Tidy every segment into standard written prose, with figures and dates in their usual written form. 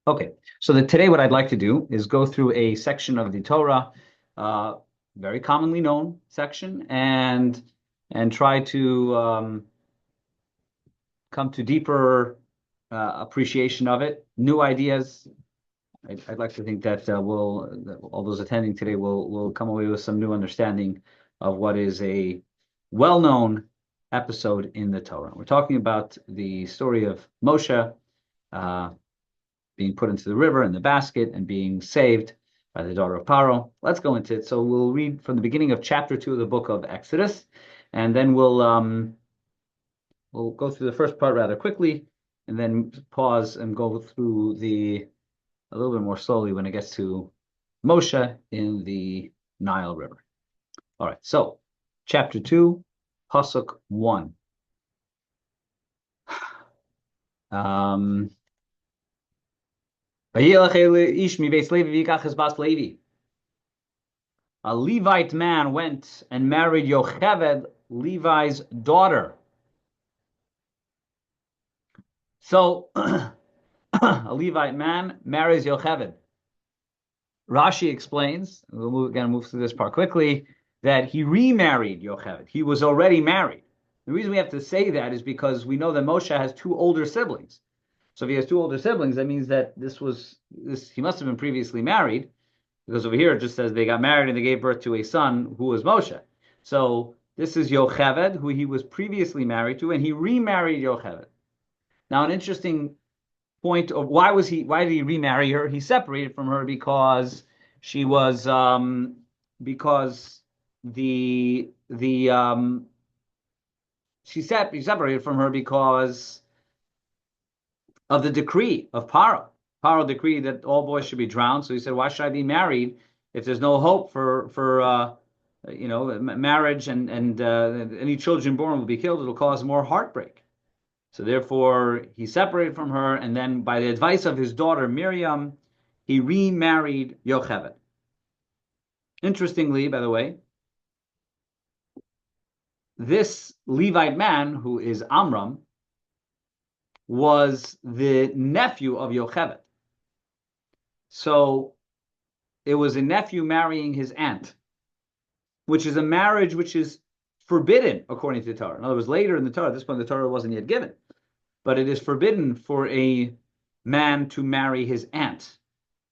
Okay, so today what I'd like to do is go through a section of the Torah, uh, very commonly known section, and try to come to deeper appreciation of it, new ideas. I'd like to think that that all those attending today will come away with some new understanding of what is a well-known episode in the Torah. We're talking about the story of Moshe. Uh, being put into the river in the basket and being saved by the daughter of Paro. Let's go into it. So we'll read from the beginning of chapter 2 of the book of Exodus, and then we'll go through the first part rather quickly, and then pause and go through a little bit more slowly when it gets to Moshe in the Nile River. All right, so chapter 2, Pasuk 1. Um, A Levite man went and married Yocheved, Levi's daughter. So a Levite man marries Yocheved. Rashi explains, we're going to move through this part quickly, that he remarried Yocheved. He was already married. The reason we have to say that is because we know that Moshe has two older siblings. So if he has two older siblings, that means that he must have been previously married, because over here it just says they got married and they gave birth to a son who was Moshe. So this is Yocheved, who he was previously married to, and he remarried Yocheved. Now, an interesting point of why did he remarry her? He separated from her because she was because the he separated from her because of the decree of Paro. Paro decreed that all boys should be drowned. So he said, "Why should I be married if there's no hope for marriage and any children born will be killed? It'll cause more heartbreak." So therefore, he separated from her, and then by the advice of his daughter Miriam, he remarried Yocheved. Interestingly, by the way, this Levite man, who is Amram, was the nephew of Yocheved. So it was a nephew marrying his aunt, which is a marriage which is forbidden according to the Torah. In other words, later in the Torah, at this point the Torah wasn't yet given, but it is forbidden for a man to marry his aunt.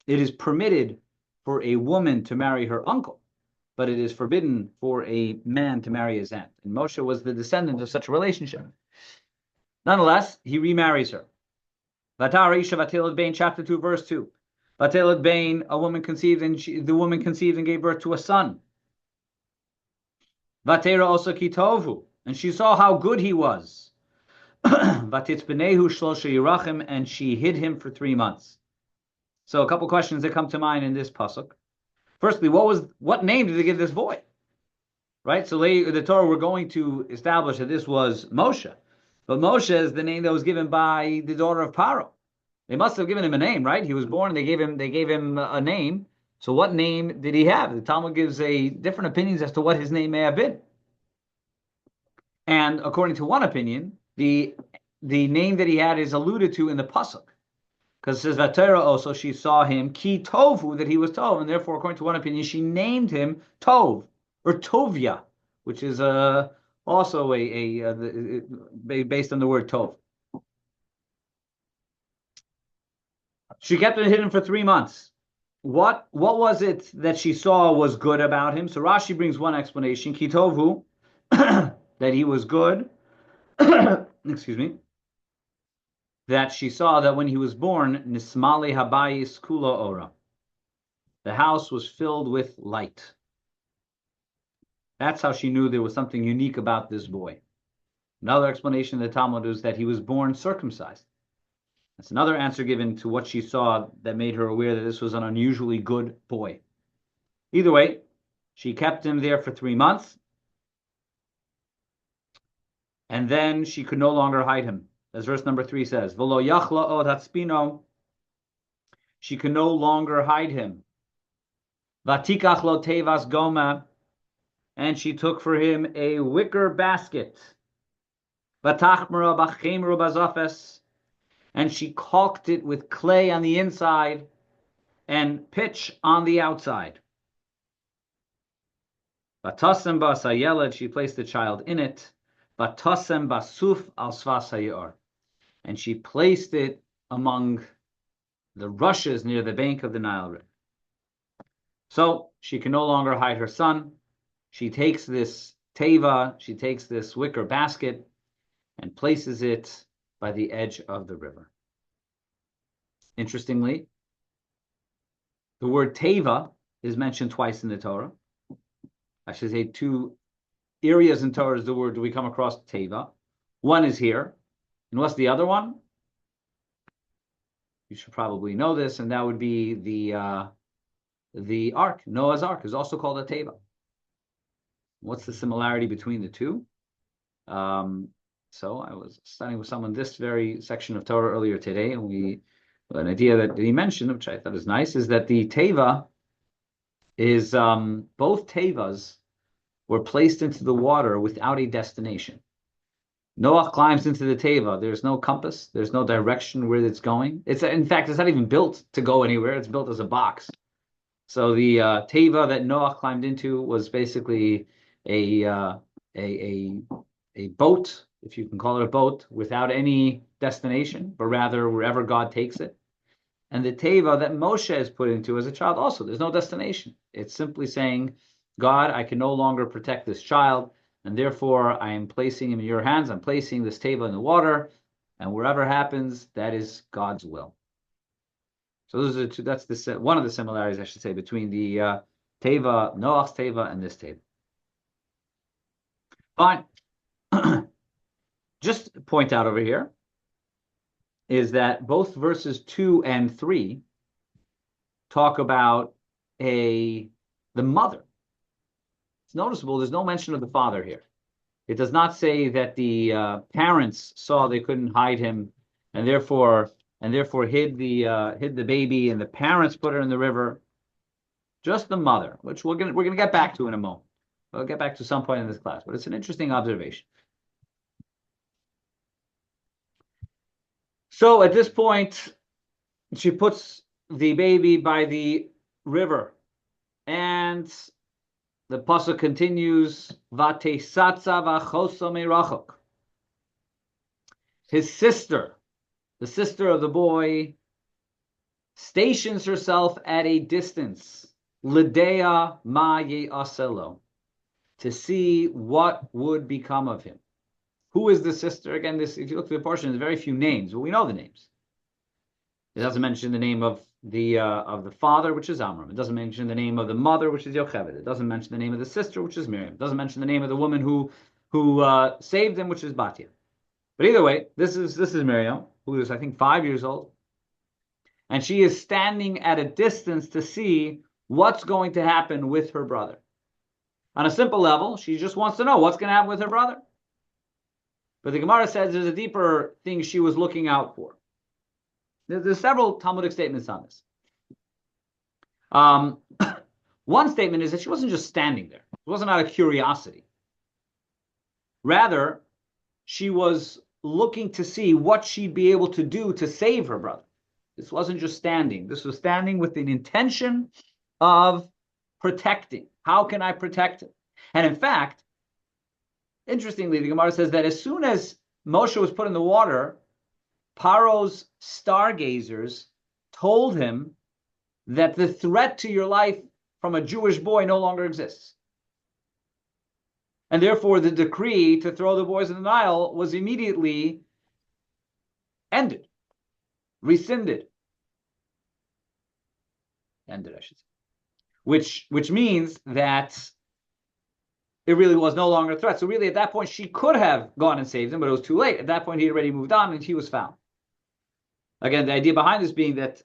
It is permitted for a woman to marry her uncle, but it is forbidden for a man to marry his aunt. And Moshe was the descendant of such a relationship. Nonetheless, he remarries her. Vatar Isha Vatelad Bain, chapter 2, verse 2. Vatelad Bain, a woman conceived, and the woman conceived and gave birth to a son. Vatera also Kitovu, and she saw how good he was. Vatitzbenehu Shlosha Yerachim, and she hid him for 3 months. So a couple questions that come to mind in this pasuk. Firstly, what name did they give this boy? Right? So the Torah, we're going to establish that this was Moshe. But Moshe is the name that was given by the daughter of Paro. They must have given him a name, right? He was born, they gave him a name. So what name did he have? The Talmud gives a different opinions as to what his name may have been. And according to one opinion, the name that he had is alluded to in the pasuk, because it says Vatera also she saw him ki tovu, that he was tov, and therefore according to one opinion she named him Tov or Tovia, which is also based on the word tov. She kept him hidden for 3 months. What was it that she saw was good about him? So Rashi brings one explanation, ki tovu, that he was good. Excuse me. That she saw that when he was born, nismale habayis kula ora, the house was filled with light. That's how she knew there was something unique about this boy. Another explanation of the Talmud is that he was born circumcised. That's another answer given to what she saw that made her aware that this was an unusually good boy. Either way, she kept him there for 3 months, and then she could no longer hide him. As verse number 3 says, V'lo yachla od hatspino, she could no longer hide him. Vatikach lo tevas goma, and she took for him a wicker basket. Vatachmara b'chemru bazafes, and she caulked it with clay on the inside and pitch on the outside. Vatasem bas hayeled, she placed the child in it. Vatasem basuf al svas hayor, and she placed it among the rushes near the bank of the Nile River. So she can no longer hide her son. She takes this teva, she takes this wicker basket, and places it by the edge of the river. Interestingly, the word teva is mentioned twice in the Torah. I should say 2 areas in Torah is the word we come across teva. One is here. And what's the other one? You should probably know this, and that would be the ark. Noah's ark is also called a teva. What's the similarity between the two? So I was studying with someone this very section of Torah earlier today, and an idea that he mentioned, which I thought is nice, is that the teva is both tevas were placed into the water without a destination. Noah climbs into the teva. There's no compass. There's no direction where it's going. In fact, it's not even built to go anywhere. It's built as a box. So the teva that Noah climbed into was basically a boat, if you can call it a boat, without any destination, but rather wherever God takes it. And the teva that Moshe is put into as a child also, there's no destination. It's simply saying, God, I can no longer protect this child, and therefore I am placing him in your hands. I'm placing this teva in the water, and wherever happens, that is God's will. So those are two. That's one of the similarities, I should say, between the teva, Noach's teva, and this teva. Fine. Just point out over here is that both verses 2 and 3 talk about the mother. It's noticeable there's no mention of the father here. It does not say that the parents saw they couldn't hide him and therefore hid the baby, and the parents put her in the river. Just the mother, which we're gonna get back to in a moment. We'll get back to some point in this class, but it's an interesting observation. So at this point, she puts the baby by the river, and the pasuk continues, Vatesatza v'chosa merachok. His sister, the sister of the boy, stations herself at a distance, Lidea ma ye'aselo, to see what would become of him. Who is the sister? Again, this, if you look through the portion, there's very few names, but we know the names. It doesn't mention the name of the father, which is Amram. It doesn't mention the name of the mother, which is Yocheved. It doesn't mention the name of the sister, which is Miriam. It doesn't mention the name of the woman who saved him, which is Batia. But either way, this is Miriam, who is, I think, 5 years old. And she is standing at a distance to see what's going to happen with her brother. On a simple level, she just wants to know what's going to happen with her brother. But the Gemara says there's a deeper thing she was looking out for. There's several Talmudic statements on this. One statement is that she wasn't just standing there. It wasn't out of curiosity. Rather, she was looking to see what she'd be able to do to save her brother. This wasn't just standing. This was standing with an intention of protecting. How can I protect him? And in fact, interestingly, the Gemara says that as soon as Moshe was put in the water, Paro's stargazers told him that the threat to your life from a Jewish boy no longer exists. And therefore, the decree to throw the boys in the Nile was immediately ended, rescinded. Ended, I should say. Which means that it really was no longer a threat. So really, at that point, she could have gone and saved him, but it was too late. At that point, he had already moved on, and he was found. Again, the idea behind this being that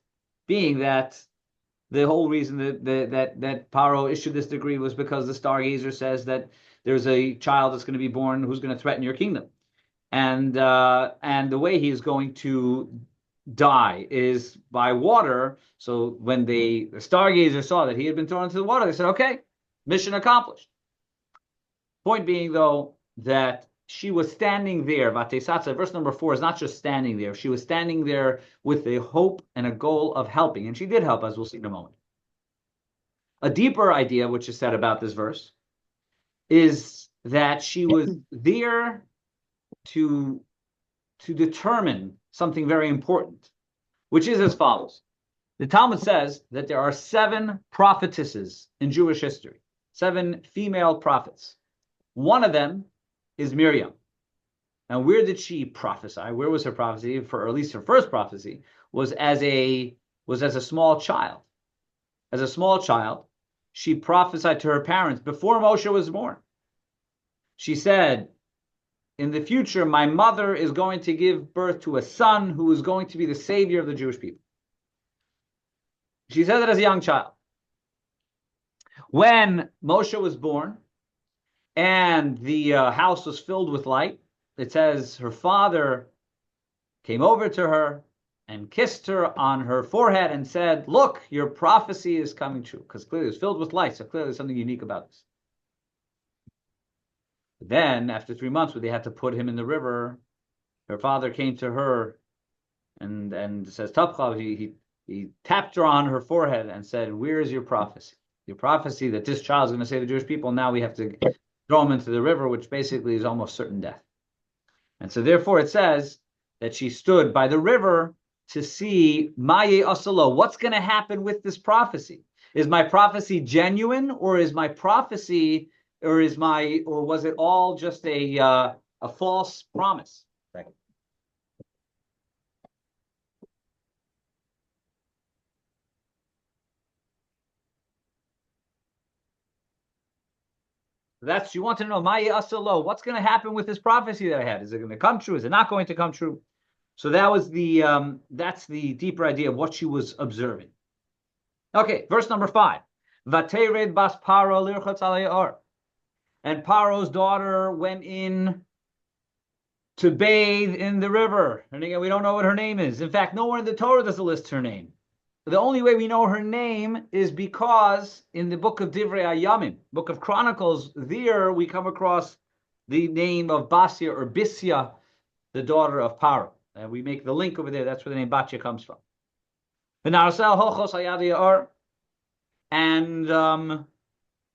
the whole reason that Paro issued this decree was because the stargazer says that there's a child that's going to be born who's going to threaten your kingdom, and the way he is going to die is by water. So when the stargazer saw that he had been thrown into the water, they said, "Okay, mission accomplished." Point being, though, that she was standing there. Vatesatsa, verse number 4 is not just standing there. She was standing there with a hope and a goal of helping. And she did help, as we'll see in a moment. A deeper idea, which is said about this verse, is that she was there to determine something very important, which is as follows. The Talmud says that there are 7 prophetesses in Jewish history, 7 female prophets. One of them is Miriam. Now, where did she prophesy? Where was her prophecy? Or at least her first prophecy was as a small child. As a small child, she prophesied to her parents before Moshe was born. She said, in the future, my mother is going to give birth to a son who is going to be the savior of the Jewish people. She said that as a young child. When Moshe was born and the house was filled with light, it says her father came over to her and kissed her on her forehead and said, look, your prophecy is coming true. Because clearly it was filled with light, so clearly there's something unique about this. Then, after 3 months, when they had to put him in the river, her father came to her and says, Tapcha, he tapped her on her forehead and said, where is your prophecy? Your prophecy that this child is going to save the Jewish people, now we have to throw him into the river, which basically is almost certain death. And so therefore it says that she stood by the river to see Maye Asalo. What's going to happen with this prophecy? Is my prophecy genuine, or is my prophecy, or was it all just a false promise? You want to know, Maye Asalo, what's going to happen with this prophecy that I had? Is it going to come true? Is it not going to come true? So that was that's the deeper idea of what she was observing. Okay, verse number 5. Vatered bas Paro lirchotz alei. And Paro's daughter went in to bathe in the river. And again, we don't know what her name is. In fact, nowhere in the Torah does it list her name. The only way we know her name is because in the book of Divrei Hayamim, book of Chronicles, there we come across the name of Basia or Bisya, the daughter of Paro. And we make the link over there. That's where the name Batya comes from. And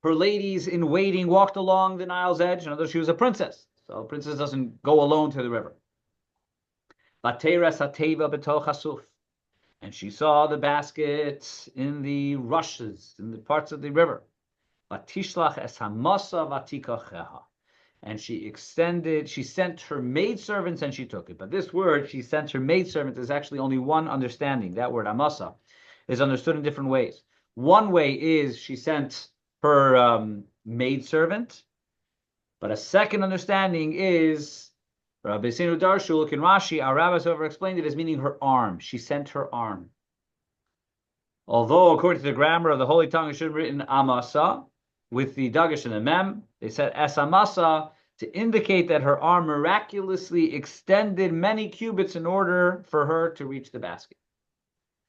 her ladies in waiting walked along the Nile's edge. In other words, she was a princess. So a princess doesn't go alone to the river. And she saw the baskets in the rushes, in the parts of the river. And she sent her maidservants and she took it. But this word, she sent her maidservants, is actually only one understanding. That word, amasa, is understood in different ways. One way is she sent her maidservant. But a second understanding is, Rabbi Shneur Silberberg in Rashi, our rabbis over explained it as meaning her arm. She sent her arm. Although, according to the grammar of the Holy Tongue, it should have written amasa with the dagesh and the mem. They said esamasa to indicate that her arm miraculously extended many cubits in order for her to reach the basket.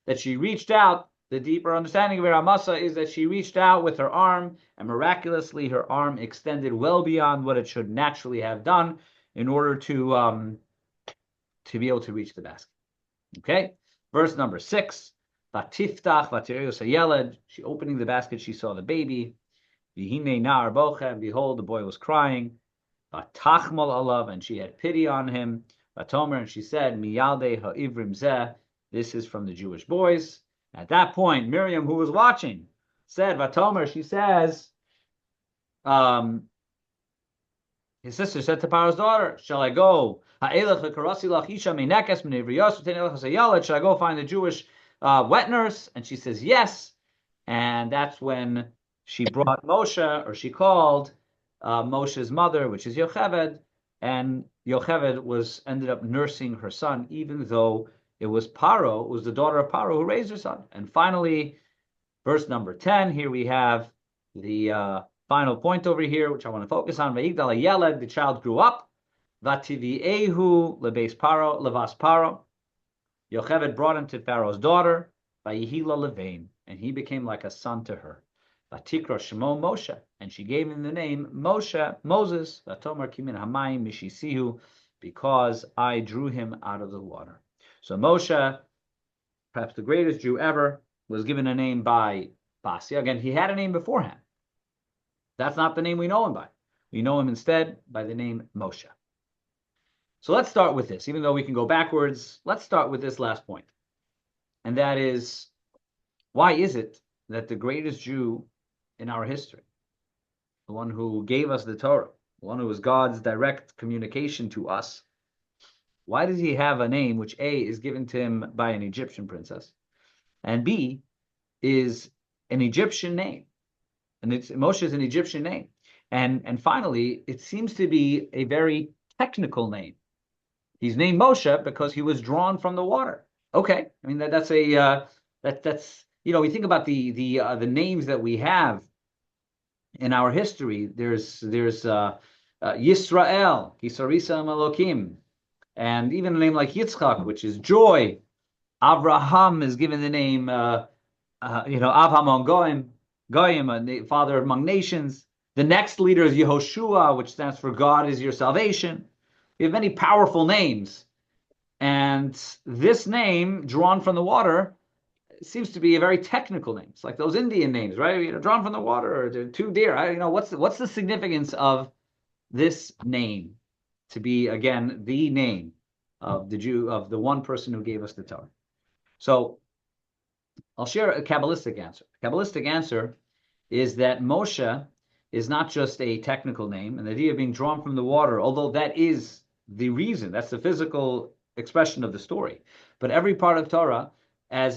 That she reached out. The deeper understanding of her amasa is that she reached out with her arm, and miraculously her arm extended well beyond what it should naturally have done, in order to be able to reach the basket. Okay, verse number 6. Vatiftach vatiriyos hayeled. She opening the basket, she saw the baby. V'hinei nar bocha, and behold, the boy was crying. Vatachmal alav, and she had pity on him. Vatomer, and she said, Miyalde ha'ivrim zeh. This is from the Jewish boys. At that point, Miriam, who was watching, said, Vatomer, she says, his sister said to Paro's daughter, shall I go? Should I go find the Jewish wet nurse? And she says, yes. And that's when she brought Moshe, or she called Moshe's mother, which is Yocheved. And Yocheved ended up nursing her son, even though it was Paro, it was the daughter of Paro who raised her son. And finally, verse number 10, here we have the final point over here, which I want to focus on. Vayigdal hayeled, the child grew up. Vativiehu lebas Paro. Yocheved brought him to Pharaoh's daughter. Vayihila levain, and he became like a son to her. Vatikra Shemo Moshe, and she gave him the name Moshe, Moses, Vatomar Kimin Hamayim Mishisihu, because I drew him out of the water. So Moshe, perhaps the greatest Jew ever, was given a name by Basia. Again, he had a name beforehand. That's not the name we know him by. We know him instead by the name Moshe. So let's start with this. Even though we can go backwards, let's start with this last point. And that is, why is it that the greatest Jew in our history, the one who gave us the Torah, the one who was God's direct communication to us, why does he have a name which A, is given to him by an Egyptian princess, and B, is an Egyptian name? And Moshe is an Egyptian name. And finally, it seems to be a very technical name. He's named Moshe because he was drawn from the water. Okay, I mean that's we think about the names that we have in our history. There's Yisrael, Kisarisa Elokim, and even a name like Yitzchak, which is joy. Abraham is given the name Avraham Goyim, the father among nations. The next leader is Yehoshua, which stands for God is your salvation. We have many powerful names. And this name, drawn from the water, seems to be a very technical name. It's like those Indian names, right? Drawn from the water, or two deer. What's the significance of this name to be, again, the name of the Jew, of the one person who gave us the Torah? So I'll share a Kabbalistic answer. The Kabbalistic answer is that Moshe is not just a technical name, and the idea of being drawn from the water, although that is the reason, that's the physical expression of the story. But every part of Torah,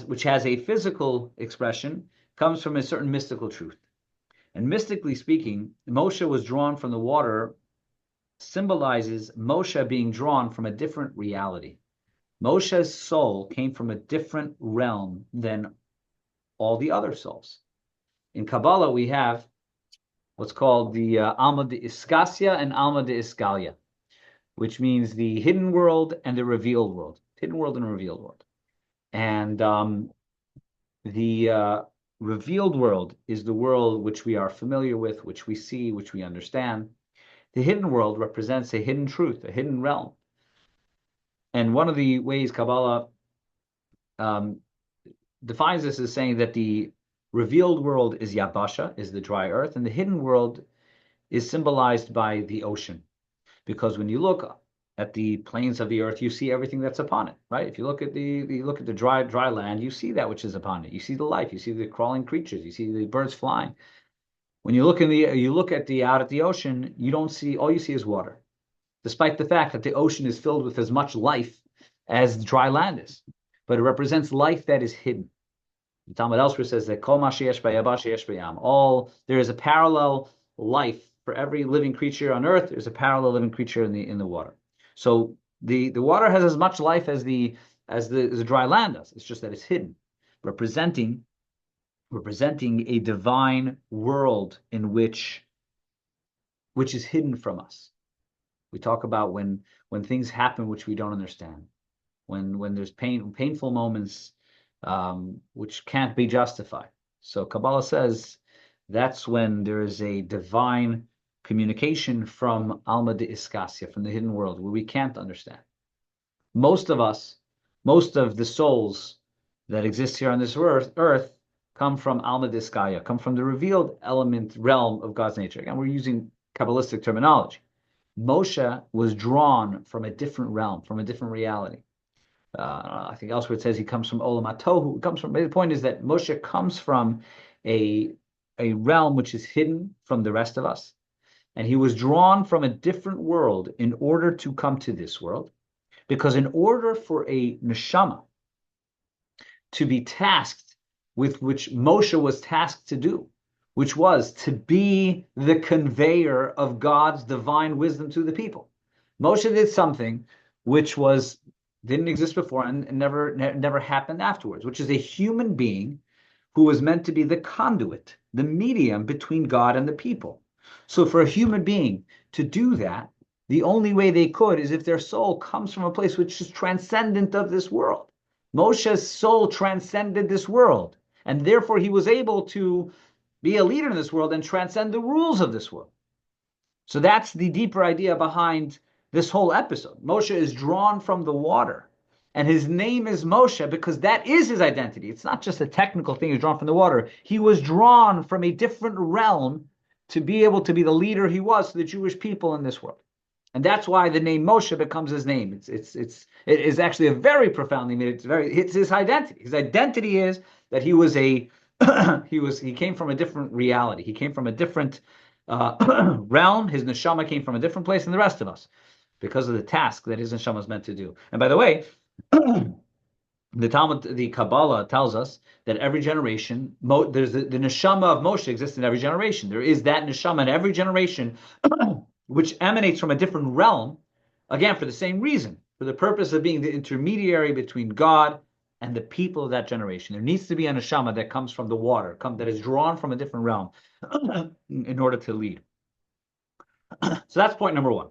which has a physical expression, comes from a certain mystical truth. And mystically speaking, Moshe was drawn from the water symbolizes Moshe being drawn from a different reality. Moshe's soul came from a different realm than all the other souls. In Kabbalah, we have what's called the Alma de Iskasia and Alma de Iskalia, which means the hidden world and the revealed world. Hidden world and revealed world. And the revealed world is the world which we are familiar with, which we see, which we understand. The hidden world represents a hidden truth, a hidden realm. And one of the ways Kabbalah defines this as saying that the revealed world is Yabasha, is the dry earth, and the hidden world is symbolized by the ocean. Because when you look at the plains of the earth, you see everything that's upon it, right? If you look at the dry land, you see that which is upon it. You see the life, you see the crawling creatures, you see the birds flying. When you look out at the ocean, you don't see, all you see is water, despite the fact that the ocean is filled with as much life as dry land is. But it represents life that is hidden. The Talmud elsewhere says that Kol ma sheyesh bayabash yesh bayam. There is a parallel life for every living creature on earth. There's a parallel living creature in the water. So the water has as much life as the dry land does. It's just that it's hidden, representing a divine world in which is hidden from us. We talk about when things happen which we don't understand, when there's painful moments which can't be justified. So Kabbalah says that's when there is a divine communication from Alma de Iskasia, from the hidden world, where we can't understand. Most of the souls that exist here on this earth come from Alma de Iskalia, come from the revealed realm of God's nature. Again, we're using Kabbalistic terminology. Moshe was drawn from a different realm, from a different reality. I think elsewhere it says he comes from Olam HaTohu. The point is that Moshe comes from a realm which is hidden from the rest of us. And he was drawn from a different world in order to come to this world. Because in order for a neshama to be tasked with which Moshe was tasked to do, which was to be the conveyor of God's divine wisdom to the people, Moshe did something which didn't exist before and never happened afterwards, which is a human being who was meant to be the conduit, the medium between God and the people. So for a human being to do that, the only way they could is if their soul comes from a place which is transcendent of this world. Moshe's soul transcended this world, and therefore he was able to be a leader in this world, and transcend the rules of this world. So that's the deeper idea behind this whole episode. Moshe is drawn from the water, and his name is Moshe because that is his identity. It's not just a technical thing, he's drawn from the water. He was drawn from a different realm to be able to be the leader he was to the Jewish people in this world. And that's why the name Moshe becomes his name. It is actually a very profound name. It's his identity. His identity is that he was a he came from a different reality. He came from a different realm. His neshama came from a different place than the rest of us because of the task that his neshama is meant to do. And by the way, the Talmud, the Kabbalah tells us that every generation, there's the neshama of Moshe exists in every generation. There is that neshama in every generation, which emanates from a different realm, again, for the same reason, for the purpose of being the intermediary between God and the people of that generation. There needs to be a neshama that comes from the water, that is drawn from a different realm in order to lead. So that's point number one.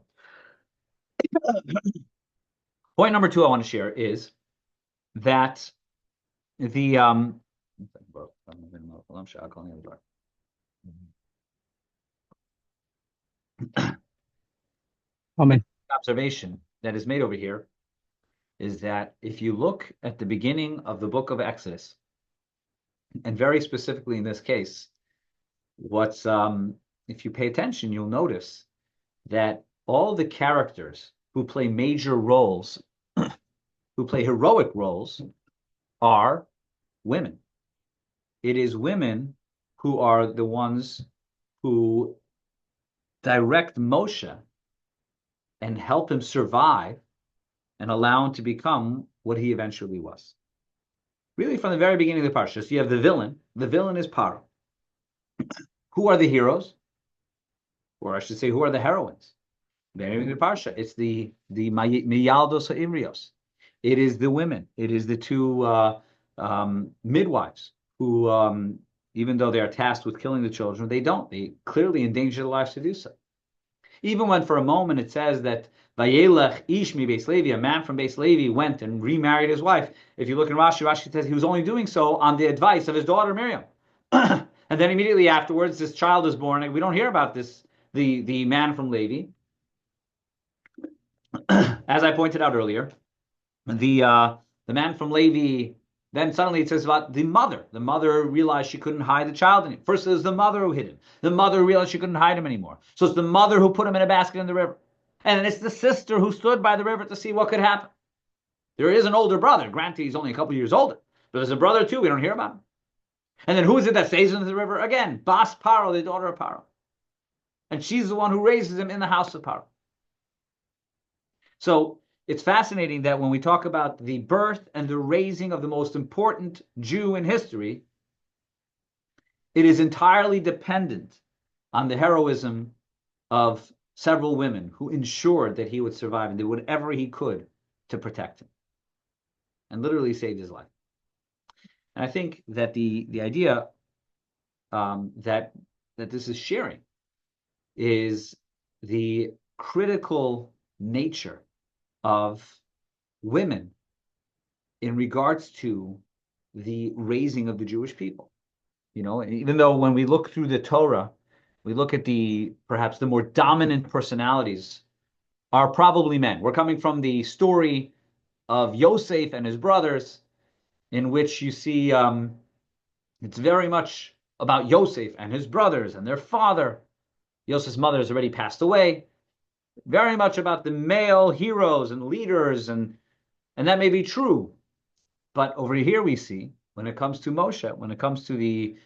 Point number two I want to share is that the observation that is made over here is that if you look at the beginning of the book of Exodus, and very specifically in this case, if you pay attention, you'll notice that all the characters who play major roles, who play heroic roles, are women. It is women who are the ones who direct Moshe and help him survive and allow him to become what he eventually was. Really, from the very beginning of the Parsha, so you have the villain. The villain is Paro. Who are the heroes? Or I should say, who are the heroines? Very beginning of the Parsha, it's the Miyaldos Ha'imrios. It is the women. It is the two midwives who, even though they are tasked with killing the children, they don't. They clearly endanger their lives to do so. Even when for a moment it says that Vayelech ish mi Beis Levi, a man from Beis Levi, went and remarried his wife. If you look in Rashi, Rashi says he was only doing so on the advice of his daughter Miriam. And then immediately afterwards, this child is born, and we don't hear about this, the man from Levi. As I pointed out earlier, the man from Levi, then suddenly it says about the mother. The mother realized she couldn't hide the child anymore. First it was the mother who hid him. The mother realized she couldn't hide him anymore. So it's the mother who put him in a basket in the river. And then it's the sister who stood by the river to see what could happen. There is an older brother. Granted, he's only a couple years older. But there's a brother too. We don't hear about him. And then who is it that stays into the river? Again, Bas Paro, the daughter of Paro. And she's the one who raises him in the house of Paro. So it's fascinating that when we talk about the birth and the raising of the most important Jew in history, it is entirely dependent on the heroism of several women who ensured that he would survive and did whatever he could to protect him and literally saved his life. And I think that the idea that this is sharing is the critical nature of women in regards to the raising of the Jewish people. You know, even though when we look through the Torah, we look at perhaps the more dominant personalities are probably men. We're coming from the story of Yosef and his brothers, in which you see it's very much about Yosef and his brothers and their father. Yosef's mother has already passed away. Very much about the male heroes and leaders, and that may be true. But over here we see, when it comes to Moshe, when it comes to the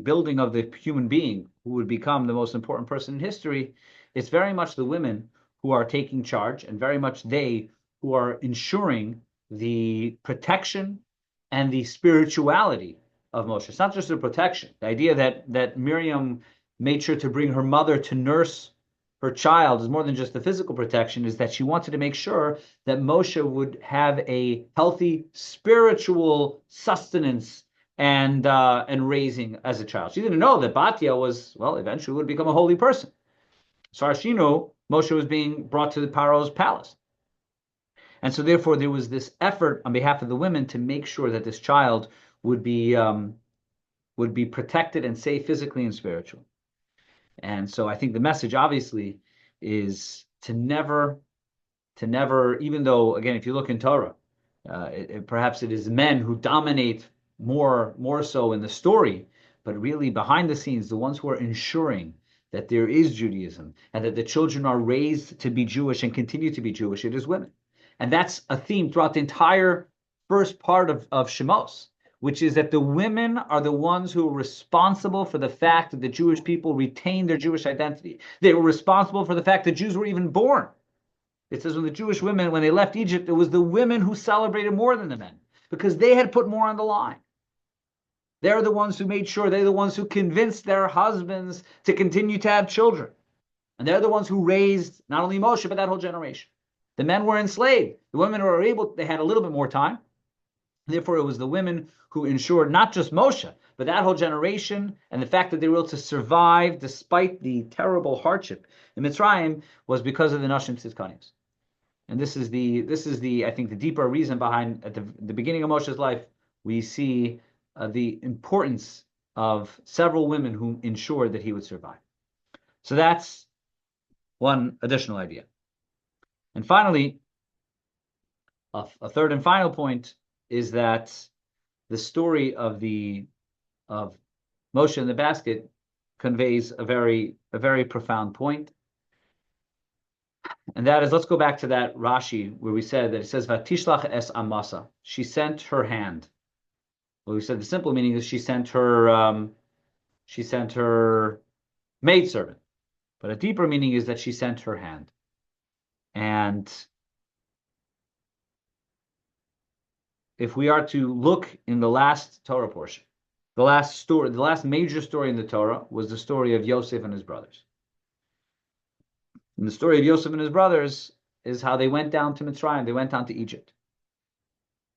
building of the human being who would become the most important person in history, it's very much the women who are taking charge, and very much they who are ensuring the protection and the spirituality of Moshe. It's not just the protection. The idea that Miriam made sure to bring her mother to nurse her child is more than just the physical protection, is that she wanted to make sure that Moshe would have a healthy spiritual sustenance and raising as a child. She didn't know that Batya eventually would become a holy person. As far as she knew, Moshe was being brought to the Paro's palace. And so therefore there was this effort on behalf of the women to make sure that this child would would be protected and safe physically and spiritually. And so I think the message obviously is to never, even though, again, if you look in Torah, perhaps it is men who dominate more so in the story, but really behind the scenes, the ones who are ensuring that there is Judaism and that the children are raised to be Jewish and continue to be Jewish, it is women. And that's a theme throughout the entire first part of Shemos, which is that the women are the ones who are responsible for the fact that the Jewish people retain their Jewish identity. They were responsible for the fact that Jews were even born. It says when the Jewish women, when they left Egypt, it was the women who celebrated more than the men because they had put more on the line. They're the ones who made sure, they're the ones who convinced their husbands to continue to have children. And they're the ones who raised not only Moshe, but that whole generation. The men were enslaved. The women were able, they had a little bit more time. Therefore, it was the women who ensured not just Moshe, but that whole generation, and the fact that they were able to survive despite the terrible hardship in Mitzrayim was because of the Nashim Tzidkanims. And this is the I think the deeper reason behind at the beginning of Moshe's life we see the importance of several women who ensured that he would survive. So that's one additional idea. And finally, a third and final point is that the story of Moshe in the basket conveys a very profound point. And that is, let's go back to that Rashi where we said that it says Vatishlach es amasa. She sent her hand. Well, we said the simple meaning is she sent her maidservant. But a deeper meaning is that she sent her hand. And if we are to look in the last Torah portion, the last major story in the Torah was the story of Yosef and his brothers. And the story of Yosef and his brothers is how they went down to Mitzrayim, they went down to Egypt.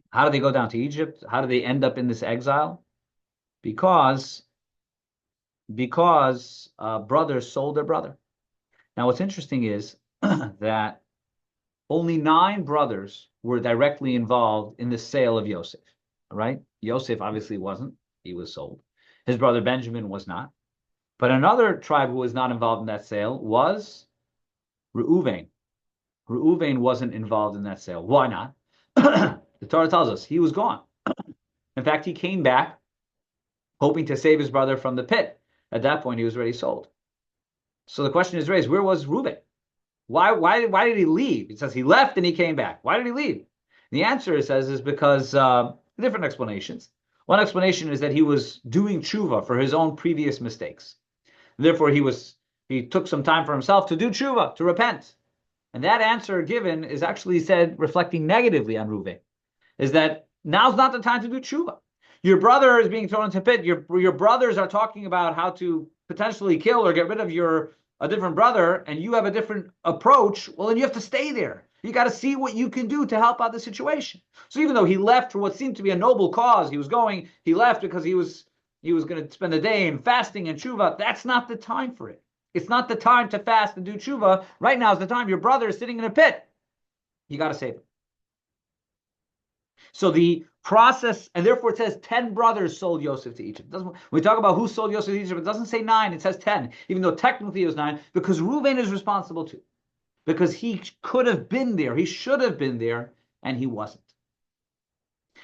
How did they go down to Egypt? How did they end up in this exile? Because brothers sold their brother. Now, what's interesting is that only 9 brothers were directly involved in the sale of Yosef. Right? Yosef obviously wasn't. He was sold. His brother Benjamin was not. But another tribe who was not involved in that sale was Reuven. Reuven wasn't involved in that sale. Why not? The Torah tells us he was gone. In fact, he came back hoping to save his brother from the pit. At that point, he was already sold. So the question is raised, where was Reuven? Why did he leave? It says he left and he came back. Why did he leave? The answer, it says, is because different explanations. One explanation is that he was doing tshuva for his own previous mistakes. Therefore, he took some time for himself to do tshuva, to repent. And that answer given is actually said reflecting negatively on Reuven, is that now's not the time to do tshuva. Your brother is being thrown into a pit. Your brothers are talking about how to potentially kill or get rid of a different brother, and you have a different approach. Well, then you have to stay there. You got to see what you can do to help out the situation. So even though he left for what seemed to be a noble cause, he left because he was going to spend the day in fasting and tshuva. That's not the time for it. It's not the time to fast and do tshuva. Right now is the time. Your brother is sitting in a pit. You got to save him. So the process, and therefore it says 10 brothers sold Yosef to Egypt. When we talk about who sold Yosef to Egypt, it doesn't say 9, it says 10, even though technically it was 9, because Reuven is responsible too. Because he could have been there, he should have been there, and he wasn't.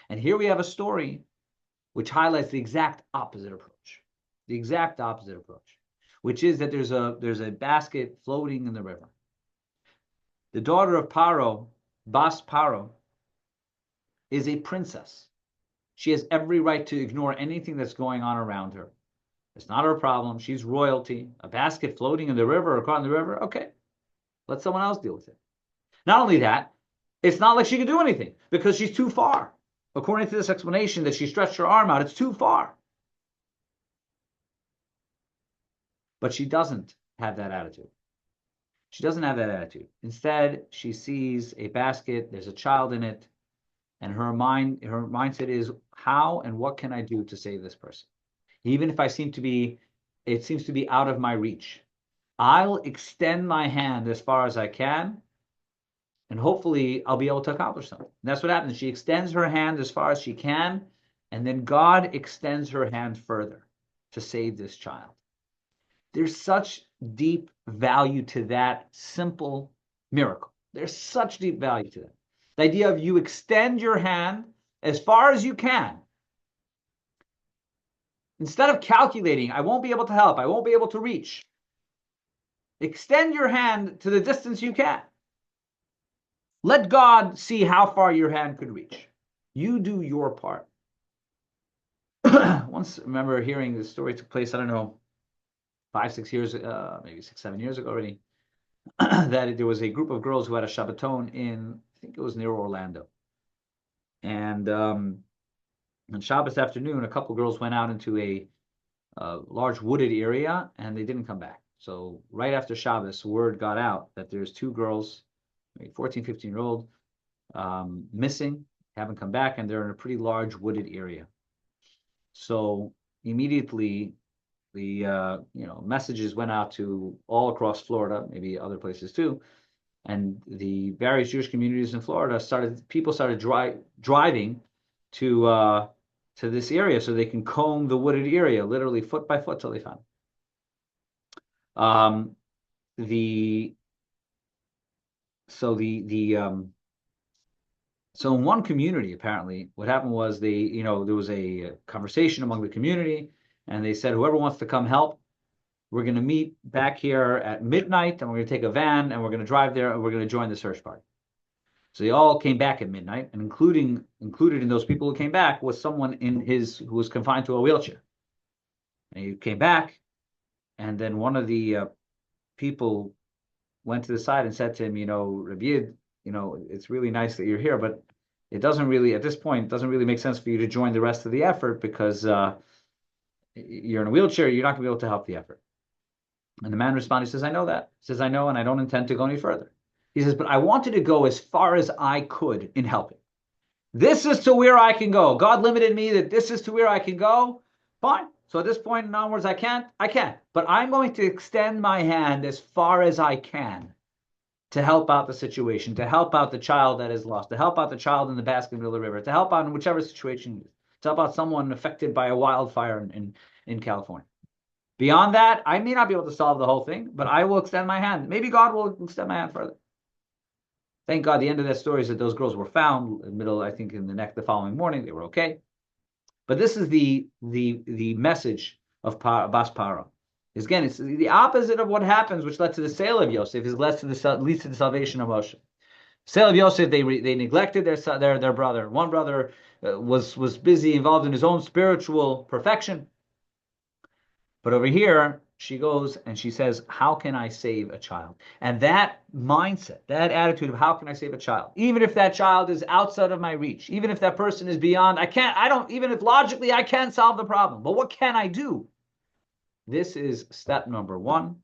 And here we have a story which highlights the exact opposite approach. The exact opposite approach, which is that there's a basket floating in the river. The daughter of Paro, Bas Paro, is a princess. She has every right to ignore anything that's going on around her. It's not her problem. She's royalty. A basket floating in the river or caught in the river, okay. Let someone else deal with it. Not only that, it's not like she can do anything because she's too far. According to this explanation that she stretched her arm out, it's too far. But she doesn't have that attitude. She doesn't have that attitude. Instead, she sees a basket, there's a child in it, and her mindset is, how and what can I do to save this person? Even if it seems to be out of my reach. I'll extend my hand as far as I can, and hopefully I'll be able to accomplish something. And that's what happens. She extends her hand as far as she can, and then God extends her hand further. to save this child. There's such deep value to that simple miracle. There's such deep value to that. The idea of you extend your hand as far as you can. Instead of calculating, I won't be able to help, I won't be able to reach. Extend your hand to the distance you can. Let God see how far your hand could reach. You do your part. Once, I remember hearing this story took place, I don't know, 5, 6 years, maybe 6, 7 years ago already, that there was a group of girls who had a Shabbaton in, I think it was near Orlando. And on Shabbos afternoon, a couple girls went out into a large wooded area, and they didn't come back. So right after Shabbos, word got out that there's 2 girls, maybe 14, 15-year-old, missing, haven't come back, and they're in a pretty large wooded area. So immediately, the messages went out to all across Florida, maybe other places too, and the various Jewish communities in Florida started driving to this area so they can comb the wooded area, literally foot by foot, till they found it. So in one community, apparently, what happened was there was a conversation among the community, and they said, whoever wants to come help, we're going to meet back here at midnight, and we're going to take a van, and we're going to drive there, and we're going to join the search party. So they all came back at midnight, and included in those people who came back was someone who was confined to a wheelchair. And he came back, and then one of the people went to the side and said to him, Rabbi Yid, it's really nice that you're here, but it doesn't really, at this point, doesn't really make sense for you to join the rest of the effort because you're in a wheelchair, you're not going to be able to help the effort. And the man responded, he says, I know that. He says, I know, and I don't intend to go any further. He says, but I wanted to go as far as I could in helping. This is to where I can go. God limited me that this is to where I can go. Fine. So at this point and onwards, I can't. But I'm going to extend my hand as far as I can to help out the situation, to help out the child that is lost, to help out the child in the Baskerville River, to help out in whichever situation, to help out someone affected by a wildfire in California. Beyond that, I may not be able to solve the whole thing, but I will extend my hand. Maybe God will extend my hand further. Thank God the end of that story is that those girls were found the following morning, they were okay. But this is the message of Bas Paro. Again, it's the opposite of what happens, which led to the sale of Yosef, leads to the salvation of Moshe. Sale of Yosef, they neglected their brother. One brother was busy, involved in his own spiritual perfection. But over here, she goes and she says, how can I save a child? And that mindset, that attitude of how can I save a child, even if that child is outside of my reach, even if that person is beyond, even if logically I can't solve the problem, but what can I do? This is step number 1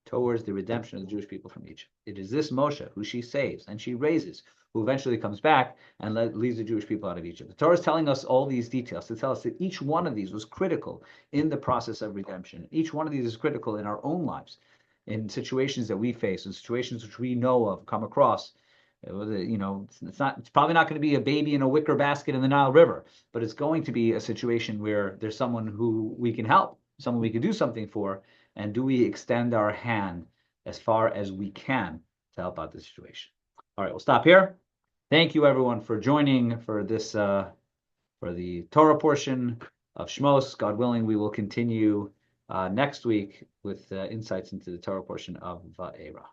towards the redemption of the Jewish people from Egypt. It is this Moshe who she saves and she raises, who eventually comes back and leads the Jewish people out of Egypt. The Torah is telling us all these details to tell us that each one of these was critical in the process of redemption. Each one of these is critical in our own lives, in situations that we face, in situations which we know of, come across. It's probably not going to be a baby in a wicker basket in the Nile River, but it's going to be a situation where there's someone who we can help, someone we can do something for, and do we extend our hand as far as we can to help out the situation. All right, we'll stop here. Thank you, everyone, for joining for this for the Torah portion of Shemos. God willing, we will continue next week with insights into the Torah portion of Eira.